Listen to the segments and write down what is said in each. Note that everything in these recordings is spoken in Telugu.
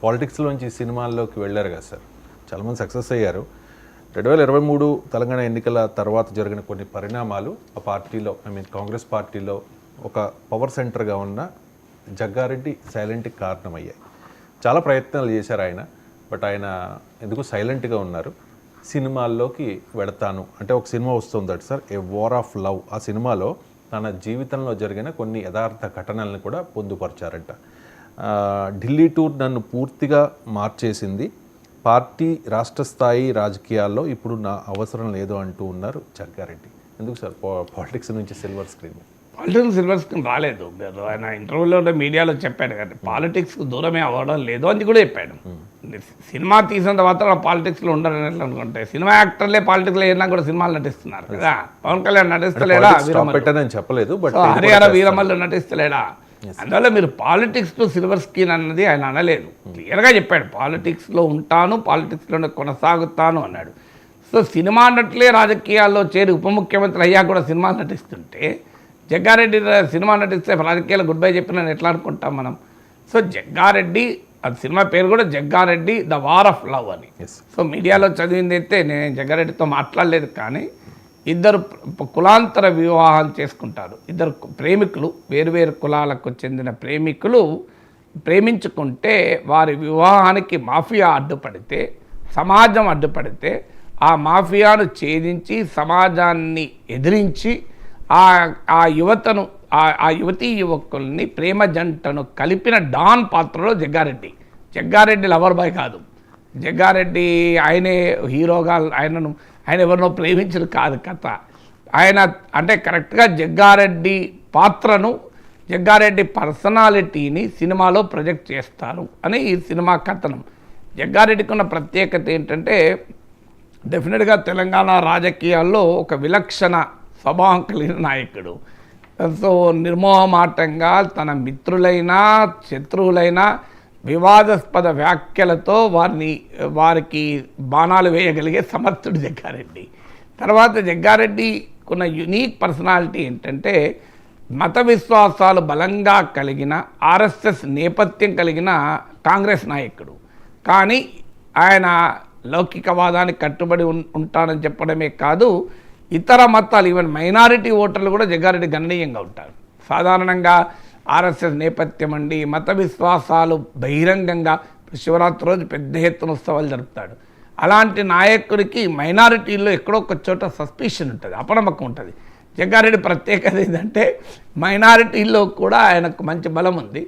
పాలిటిక్స్లోంచి సినిమాల్లోకి వెళ్ళారు కదా సార్, చాలామంది సక్సెస్ అయ్యారు. 2023 తెలంగాణ ఎన్నికల తర్వాత జరిగిన కొన్ని పరిణామాలు ఆ పార్టీలో కాంగ్రెస్ పార్టీలో ఒక పవర్ సెంటర్గా ఉన్న జగ్గారెడ్డి సైలెంట్కి కారణమయ్యాయి. చాలా ప్రయత్నాలు చేశారు ఆయన, బట్ ఆయన ఎందుకు సైలెంట్గా ఉన్నారు. సినిమాల్లోకి వెళతాను అంటే ఒక సినిమా వస్తుంది sir, a war of love. ఆ సినిమాలో తన జీవితంలో జరిగిన కొన్ని యథార్థ ఘటనలను కూడా పొందుపరిచారంట. ఢిల్లీ టూర్ నన్ను పూర్తిగా మార్చేసింది, పార్టీ రాష్ట్ర స్థాయి రాజకీయాల్లో ఇప్పుడు నా అవసరం లేదు అంటూ ఉన్నారు జగ్గారెడ్డి. ఎందుకు సార్ పాలిటిక్స్ నుంచి silver screen? Politics silver screen రాలేదు. ఆయన ఇంటర్వ్యూలో మీడియాలో చెప్పాడు కదా, పాలిటిక్స్కి దూరమే అవ్వడం లేదు అని కూడా చెప్పాడు. సినిమా తీసిన తర్వాత పాలిటిక్స్లో ఉండరని అనుకుంటే సినిమా యాక్టర్లే పాలిటిక్స్లో ఏదైనా కూడా సినిమాలు నటిస్తున్నారు కదా. పవన్ కళ్యాణ్ నటిస్తలేడా? చెప్పలేదు, హరియాణ వీరమల్లు నటిస్తలేడా? అందువల్ల మీరు పాలిటిక్స్ టు సిల్వర్ స్క్రీన్ అన్నది ఆయన అనలేదు, క్లియర్గా చెప్పాడు. పాలిటిక్స్లో ఉంటాను, పాలిటిక్స్లోనే కొనసాగుతాను అన్నాడు. సో సినిమా నటులే రాజకీయాల్లో చేరి ఉప ముఖ్యమంత్రి అయ్యా కూడా సినిమాలు నటిస్తుంటే, జగ్గారెడ్డి సినిమా నటిస్తే రాజకీయాలు గుడ్ బై చెప్పిన ఎట్లా అనుకుంటాం మనం? సో జగ్గారెడ్డి, అది సినిమా పేరు కూడా Jaggareddy the war of love అని. సో మీడియాలో చదివింది అయితే, నేను జగ్గారెడ్డితో మాట్లాడలేదు, కానీ ఇద్దరు కులాంతర వివాహాలు చేసుకుంటారు. ఇద్దరు ప్రేమికులు, వేరువేరు కులాలకు చెందిన ప్రేమికులు ప్రేమించుకుంటే వారి వివాహానికి మాఫియా అడ్డుపడితే, సమాజం అడ్డుపడితే, ఆ మాఫియాను ఛేదించి సమాజాన్ని ఎదిరించి ఆ యువతను, ఆ యువతీ యువకుల్ని, ప్రేమ జంటను కలిపిన డాన్ పాత్రలో జగ్గారెడ్డి. జగ్గారెడ్డి లవర్ బాయ్ కాదు. జగ్గారెడ్డి ఆయనే హీరోగా, ఆయన ఎవరినో ప్రేమించరు కాదు కథ. ఆయన అంటే కరెక్ట్గా జగ్గారెడ్డి పాత్రను, జగ్గారెడ్డి పర్సనాలిటీని సినిమాలో ప్రొజెక్ట్ చేస్తారు అని ఈ సినిమా కథనం. జగ్గారెడ్డికి ఉన్న ప్రత్యేకత ఏంటంటే, డెఫినెట్గా తెలంగాణ రాజకీయాల్లో ఒక విలక్షణ స్వభావం కలిగిన నాయకుడు. సో నిర్మోహమాటంగా తన మిత్రులైనా శత్రువులైనా వివాదాస్పద వ్యాఖ్యలతో వారికి బాణాలు వేయగలిగే సమర్థుడు జగ్గారెడ్డి. తర్వాత జగ్గారెడ్డికున్న యునీక్ పర్సనాలిటీ ఏంటంటే, మత విశ్వాసాలు బలంగా కలిగిన, ఆర్ఎస్ఎస్ నేపథ్యం కలిగిన కాంగ్రెస్ నాయకుడు. కానీ ఆయన లౌకికవాదానికి కట్టుబడి ఉంటానని చెప్పడమే కాదు, ఇతర మతాలు, ఈవెన్ మైనారిటీ ఓటర్లు కూడా జగ్గారెడ్డి గణనీయంగా ఉంటారు. సాధారణంగా ఆర్ఎస్ఎస్ నేపథ్యం అండి, మత విశ్వాసాలు బహిరంగంగా శివరాత్రి రోజు పెద్ద ఎత్తున ఉత్సవాలు జరుపుతాడు. అలాంటి నాయకుడికి మైనారిటీల్లో ఎక్కడో ఒక చోట సస్పిషన్ ఉంటుంది, అపనమ్మకం ఉంటుంది. జగ్గారెడ్డి ప్రత్యేకత ఏంటంటే, మైనారిటీల్లో కూడా ఆయనకు మంచి బలం ఉంది.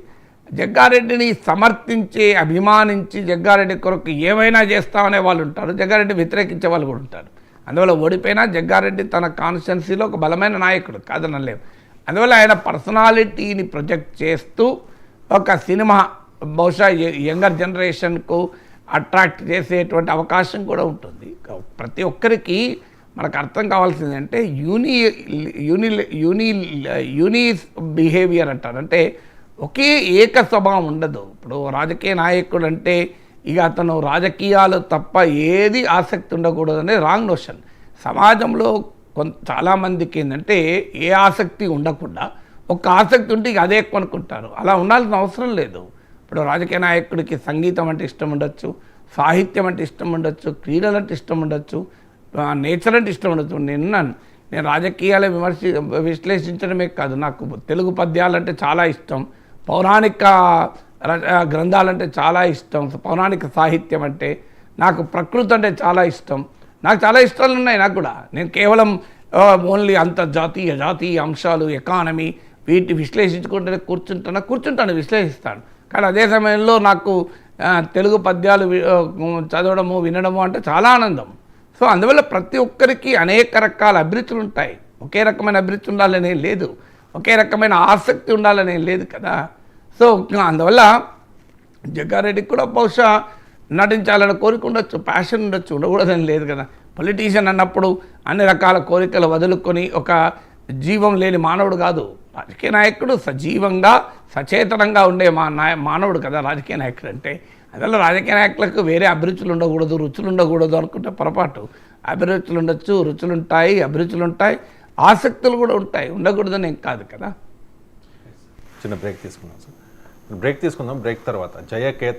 జగ్గారెడ్డిని సమర్థించి, అభిమానించి, జగ్గారెడ్డి కొరకు ఏమైనా చేస్తామనే వాళ్ళు ఉంటారు, జగ్గారెడ్డి వ్యతిరేకించే వాళ్ళు కూడా ఉంటారు. అందువల్ల ఓడిపోయినా జగ్గారెడ్డి తన కాన్స్టిట్యున్సీలో ఒక బలమైన నాయకుడు కాదనలేము. అందువల్ల ఆయన పర్సనాలిటీని ప్రొజెక్ట్ చేస్తూ ఒక సినిమా బహుశా యంగర్ జనరేషన్కు అట్రాక్ట్ చేసేటువంటి అవకాశం కూడా ఉంటుంది. ప్రతి ఒక్కరికి మనకు అర్థం కావాల్సింది అంటే యూని బిహేవియర్ అంటారు. అంటే ఒకే ఏక స్వభావం ఉండదు. ఇప్పుడు రాజకీయ నాయకుడు అంటే ఇక అతను రాజకీయాలు తప్ప ఏది ఆసక్తి ఉండకూడదు అనేది రాంగ్ నోషన్. సమాజంలో చాలామందికి ఏంటంటే ఏ ఆసక్తి ఉండకుండా ఒక ఆసక్తి ఉంటే ఇక అదే ఎక్కువ అనుకుంటారు. అలా ఉండాల్సిన అవసరం లేదు. ఇప్పుడు రాజకీయ నాయకుడికి సంగీతం అంటే ఇష్టం ఉండొచ్చు, సాహిత్యం అంటే ఇష్టం ఉండొచ్చు, క్రీడలు అంటే ఇష్టం ఉండొచ్చు, నేచర్ అంటే ఇష్టం ఉండొచ్చు. నేను రాజకీయాలే విశ్లేషించడమే కాదు, నాకు తెలుగు పద్యాలంటే చాలా ఇష్టం, పౌరాణిక గ్రంథాలంటే చాలా ఇష్టం, పౌరాణిక సాహిత్యం అంటే, నాకు ప్రకృతి అంటే చాలా ఇష్టం. నాకు చాలా ఇష్టాలు ఉన్నాయి నాకు కూడా. నేను కేవలం ఓన్లీ అంతర్జాతీయ జాతీయ అంశాలు, ఎకానమీ వీటిని విశ్లేషించుకుంటే కూర్చుంటాను విశ్లేషిస్తాను. కానీ అదే సమయంలో నాకు తెలుగు పద్యాలు చదవడము, వినడము అంటే చాలా ఆనందం. సో అందువల్ల ప్రతి ఒక్కరికి అనేక రకాల అభిరుచులు ఉంటాయి. ఒకే రకమైన అభిరుచి ఉండాలనే లేదు, ఒకే రకమైన ఆసక్తి ఉండాలనే లేదు కదా. సో అందువల్ల జగ్గారెడ్డికి కూడా బహుశా నటించాలని కోరిక ఉండొచ్చు, ప్యాషన్ ఉండొచ్చు, ఉండకూడదని లేదు కదా. పొలిటీషియన్ అన్నప్పుడు అన్ని రకాల కోరికలు వదులుకొని ఒక జీవం లేని మానవుడు కాదు. రాజకీయ నాయకుడు సజీవంగా సచేతనంగా ఉండే మానవుడు కదా రాజకీయ నాయకుడు అంటే. అందువల్ల రాజకీయ నాయకులకు వేరే అభిరుచులు ఉండకూడదు, రుచులు ఉండకూడదు అనుకుంటే పొరపాటు. అభిరుచులు ఉండొచ్చు, రుచులు ఉంటాయి, అభిరుచులు ఉంటాయి, ఆసక్తులు కూడా ఉంటాయి, ఉండకూడదని ఏం కాదు కదా. చిన్న బ్రేక్ తీసుకున్నాం సార్. బ్రేక్ తీసుకుందాం. బ్రేక్ తర్వాత జయ